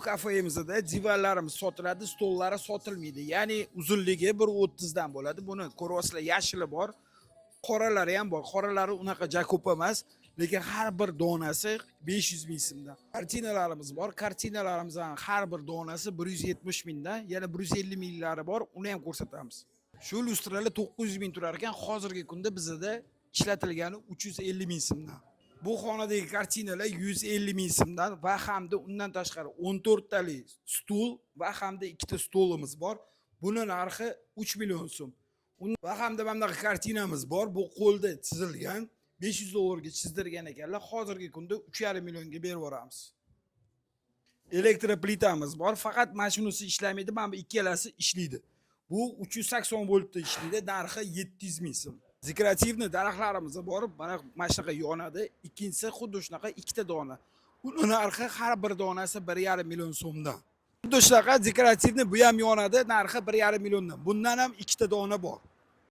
Kafemizda divanlarimiz sotiladi, stollari sotilmaydi. Ya'ni uzunligi 1.30 dan bo'ladi. Buni ko'ryapsizlar, yashili bor, qoralari ham bor. Qoralari unaqa ko'p emas, lekin har bir donasi 500 ming so'mdan. Kartinalarimiz bor. Kartinalarimizdan har bir donasi 170 mingdan, yana 150 minglari bor, uni ham ko'rsatamiz. Shu lustralar 900 ming turar ekan, hozirgi kunda bizda ishlatilgani 350 ming so'mdan. Bu xonadagi kartinalar 150 ming so'mdan va hamda undan tashqari 14 tali stul va hamda ikkita stolimiz bor. Buni narxi 3 million so'm. Va hamda mana bunaqa kartinamiz bor. Bu qo'lda chizilgan, 500 dollarga chizdirgan ekanlar. Hozirgi kunda 3,5 millionga berib yuboramiz. Elektroplitamiz bor, faqat mana shunisi ishlamaydi, mana bu ikkalasi ishlaydi. Bu 380 voltda ishlaydi, narxi 700 ming so'm. Dekorativni daraxtlarimiz bor, mana shunaqa yonadi. Ikkinchisi xuddi shunaqa ikkita dona. Uni narxi har bir donasi 1,5 million so'mdan. Xuddi shunaqa dekorativni bu ham yonadi, narxi 1,5 milliondan. Bundan ham ikkita dona bor.